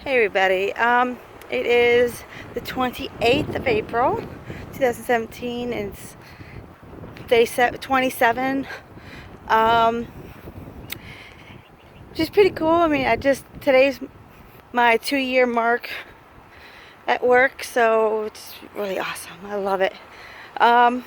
Hey everybody, it is the 28th of April, 2017, and it's day 27, um, which is pretty cool. I mean, today's my 2-year mark at work, so it's really awesome. I love it. Um,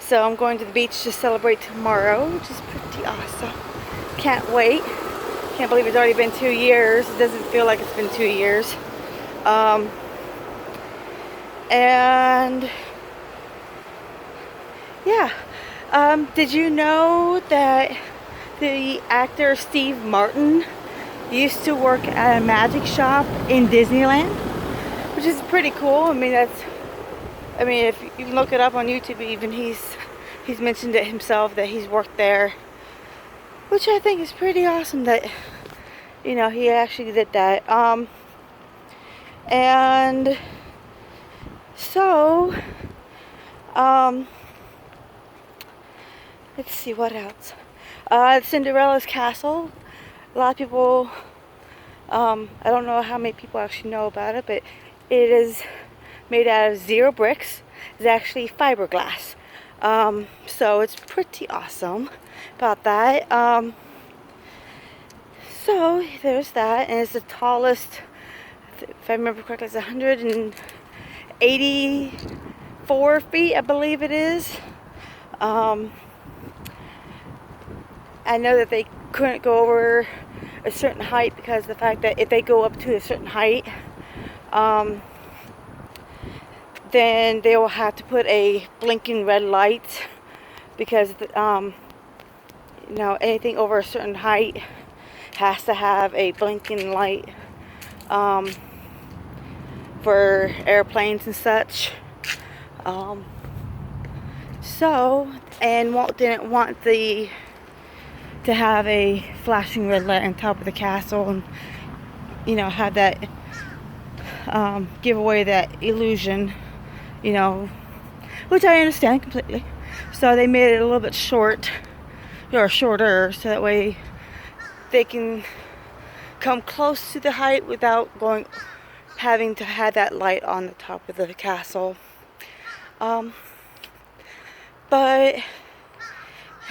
so I'm going to the beach to celebrate tomorrow, which is pretty awesome. Can't wait. Can't believe it's already been 2 years. It doesn't feel like it's been 2 years. Um, and yeah, did you know that the actor Steve Martin used to work at a magic shop in Disneyland, which is pretty cool. I mean, if you can look it up on YouTube, even he's mentioned it himself that he's worked there, which I think is pretty awesome that, he actually did that. And so, let's see what else. Cinderella's castle. A lot of people, I don't know how many people actually know about it, but it is made out of zero bricks. It's actually fiberglass. So it's pretty awesome about that. So there's that, and it's the tallest, if I remember correctly, it's 184 feet, I believe it is. I know that they couldn't go over a certain height because of the fact that if they go up to a certain height, then they will have to put a blinking red light because anything over a certain height has to have a blinking light for airplanes and such. And Walt didn't want to have a flashing red light on top of the castle and have that give away that illusion, which I understand completely. So they made it a little bit shorter, so that way they can come close to the height without having to have that light on the top of the castle. But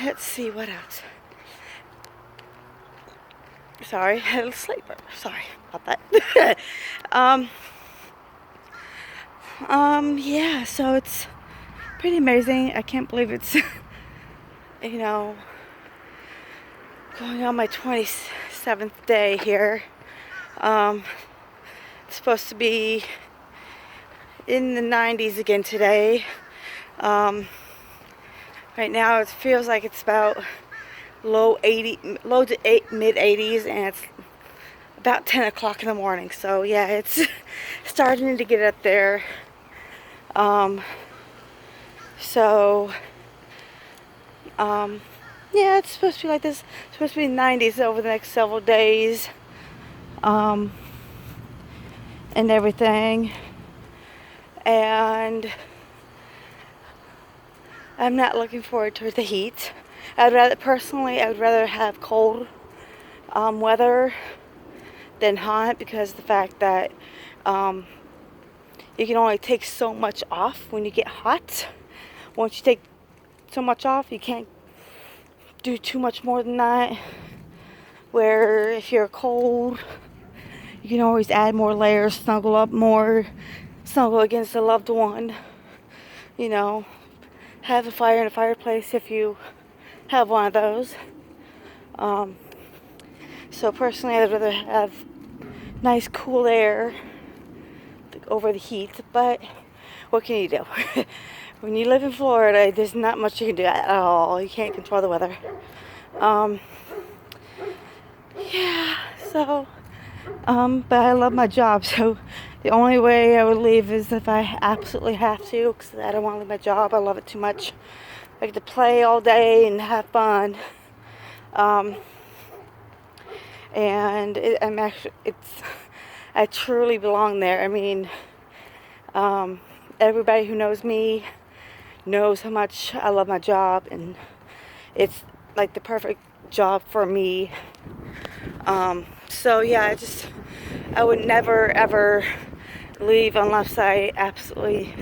let's see what else. Sorry, I had a sleeper. Sorry about that. Yeah, so it's pretty amazing. I can't believe it's, going on my 27th day here. It's supposed to be in the 90s again today. Right now it feels like it's about low to mid 80s, and it's about 10 o'clock in the morning. So yeah, it's starting to get up there. Yeah, it's supposed to be like this. It's supposed to be 90s over the next several days, and everything. And I'm not looking forward to the heat. I would rather have cold weather than hot, because the fact that you can only take so much off when you get hot. Once you take so much off, you can't do too much more than that. Where if you're cold, you can always add more layers, snuggle up more, snuggle against a loved one, have a fire in a fireplace if you have one of those. So personally, I'd rather have nice cool air over the heat, but what can you do? When you live in Florida, there's not much you can do at all. You can't control the weather. Yeah, so, but I love my job, so the only way I would leave is if I absolutely have to, because I don't want to leave my job. I love it too much. I get to play all day and have fun. And I truly belong there. I mean, everybody who knows me knows how much I love my job, and it's like the perfect job for me. So yeah, I would never ever leave unless I absolutely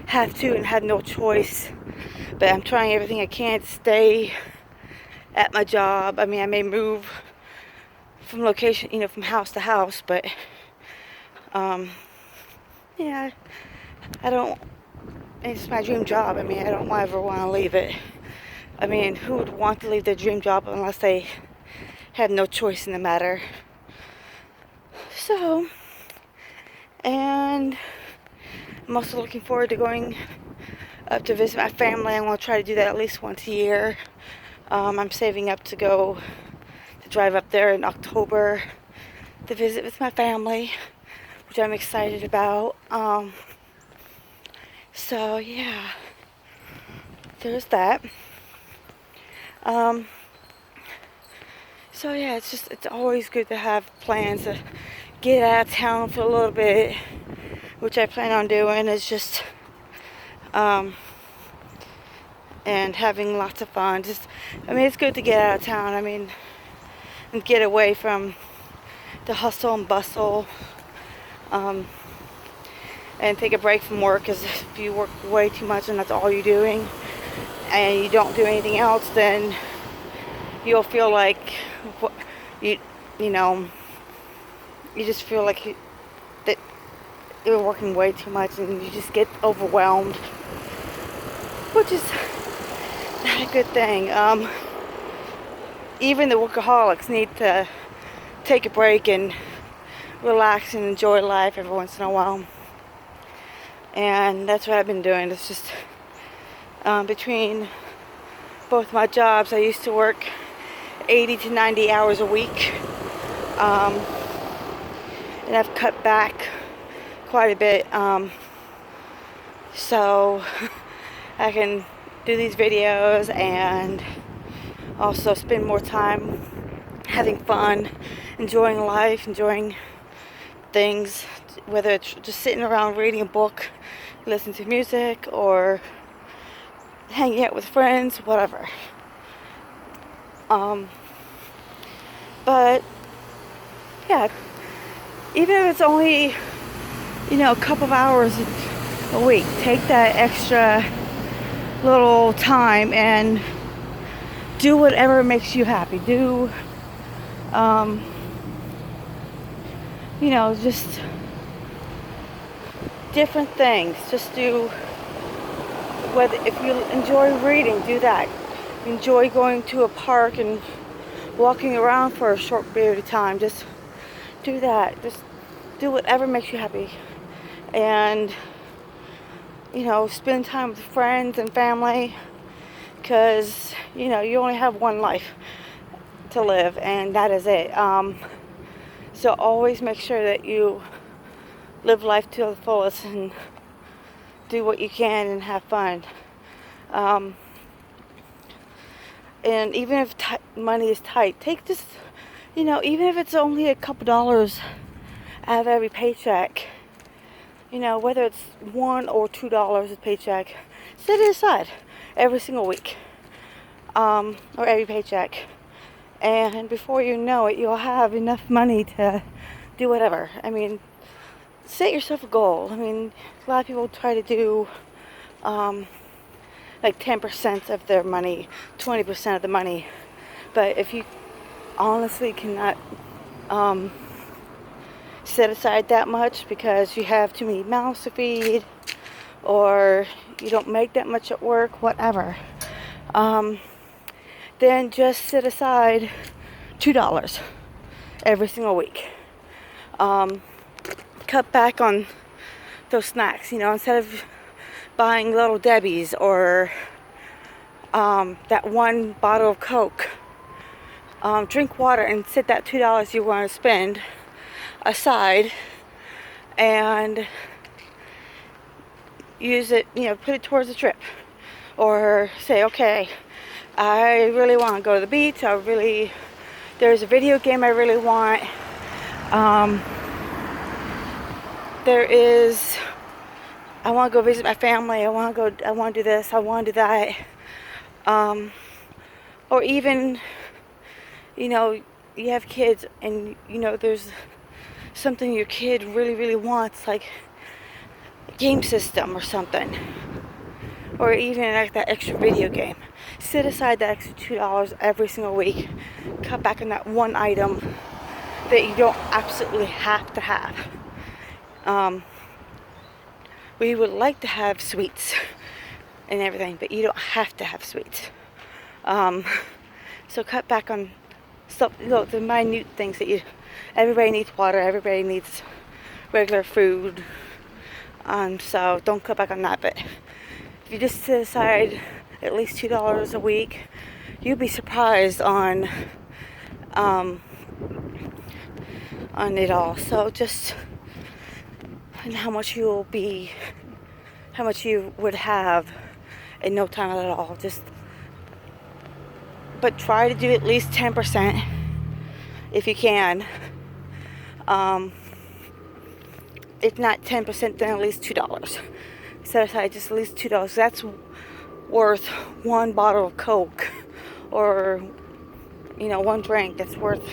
have to and had no choice. But I'm trying everything I can to stay at my job. I mean, I may move from location, from house to house, but yeah, I don't. It's my dream job. I mean, I don't ever want to leave it. I mean, who would want to leave their dream job unless they had no choice in the matter? So, and I'm also looking forward to going up to visit my family. I'm going to try to do that at least once a year. I'm saving up to drive up there in October to visit with my family, which I'm excited about. So yeah, there's that. So yeah, it's always good to have plans to get out of town for a little bit, which I plan on doing. It's just and having lots of fun. It's good to get out of town. And get away from the hustle and bustle, and take a break from work. Because if you work way too much and that's all you're doing, and you don't do anything else, then you'll feel like you just feel like that you're working way too much, and you just get overwhelmed, which is not a good thing. Even the workaholics need to take a break and relax and enjoy life every once in a while. And that's what I've been doing. It's just between both my jobs, I used to work 80 to 90 hours a week. And I've cut back quite a bit. So I can do these videos and also spend more time having fun, enjoying life, enjoying things, whether it's just sitting around reading a book, listening to music, or hanging out with friends, whatever. But yeah, even if it's only a couple of hours a week, take that extra little time and do whatever makes you happy. Do just different things. Just do, whether if you enjoy reading, do that. Enjoy going to a park and walking around for a short period of time. Just do that. Just do whatever makes you happy. And spend time with friends and family, because you only have one life to live, and that is it. So always make sure that you live life to the fullest and do what you can and have fun. And even if money is tight, take just, even if it's only a couple dollars out of every paycheck, whether it's $1 or $2 a paycheck, set it aside every single week, or every paycheck. And before you know it, you'll have enough money to do whatever. Set yourself a goal. A lot of people try to do like 10% of their money, 20% of the money. But if you honestly cannot set aside that much because you have too many mouths to feed, or you don't make that much at work, whatever, then just set aside $2 every single week. Cut back on those snacks, instead of buying Little Debbie's or that one bottle of Coke. Drink water and set that $2 you want to spend aside and use it, put it towards the trip. Or say, okay, I really want to go to the beach. There's a video game I really want. I want to go visit my family. I want to do this. I want to do that. Or even, you have kids and, there's something your kid really, really wants, like a game system or something, or even like that extra video game. Set aside that extra $2 every single week. Cut back on that one item that you don't absolutely have to have. We would like to have sweets and everything, but you don't have to have sweets. So cut back on stuff, the minute things that everybody needs water, everybody needs regular food. So don't cut back on that, but if you just set aside at least $2 a week, you'll be surprised on it all. So just, and how much you would have in no time at all. But try to do at least 10% if you can. If not 10%, then at least $2. Set aside just at least $2. That's worth one bottle of Coke, or one drink. That's worth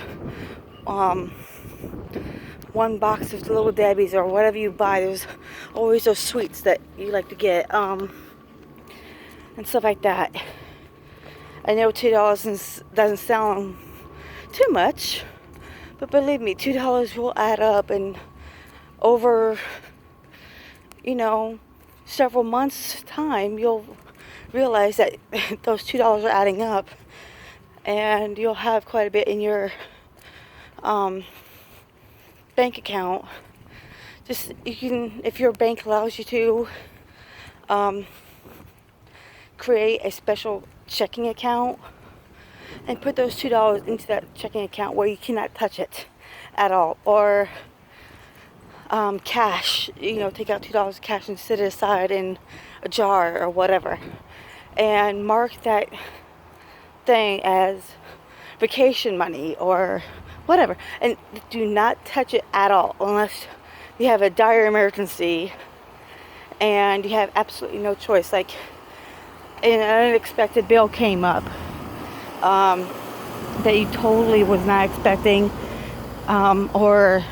one box of Little Debbie's or whatever you buy. There's always those sweets that you like to get, and stuff like that. I know $2 doesn't sound too much, but believe me, $2 will add up, and over several months' time, you'll realize that those $2 are adding up, and you'll have quite a bit in your bank account. You can, if your bank allows you to, create a special checking account and put those $2 into that checking account where you cannot touch it at all, or cash, take out $2 cash and set it aside in a jar or whatever, and mark that thing as vacation money or whatever, and do not touch it at all unless you have a dire emergency and you have absolutely no choice, like an unexpected bill came up that you totally was not expecting, or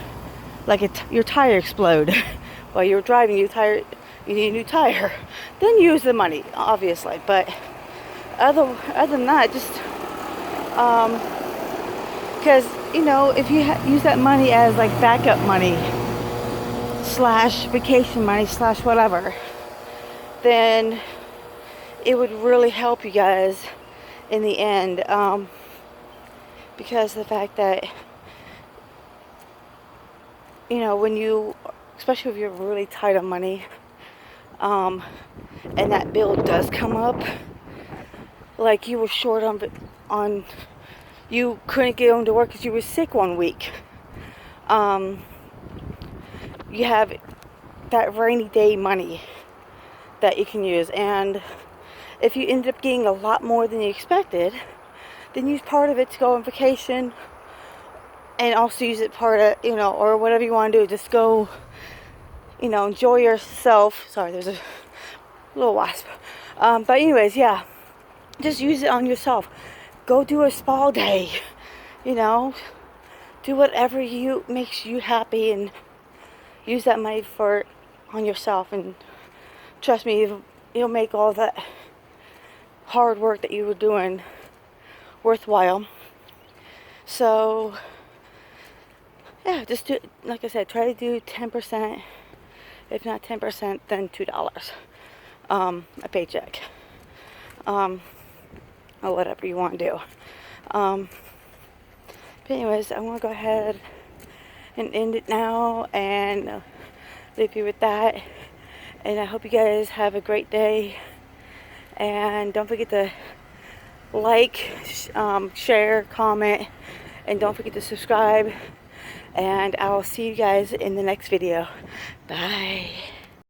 like your tire explode while you're driving, you need a new tire, then use the money, obviously. But other than that, just because if you use that money as like backup money / vacation money / whatever, then it would really help you guys in the end, because of the fact that especially if you're really tight on money, and that bill does come up, like you were short on you couldn't get home to work because you were sick one week, you have that rainy day money that you can use. And if you end up getting a lot more than you expected, then use part of it to go on vacation, and also use it part of, or whatever you want to do. Just go, enjoy yourself. Sorry, there's a little wasp. But anyways, yeah, just use it on yourself. Go do a spa day, do whatever makes you happy, and use that money on yourself. And trust me, you'll make all that hard work that you were doing worthwhile. So yeah, just do, like I said, try to do 10%. If not 10%, then $2 a paycheck, or whatever you want to do. But anyways, I want to go ahead and end it now, and leave you with that. And I hope you guys have a great day, and don't forget to like, share, comment, and don't forget to subscribe. And I will see you guys in the next video. Bye.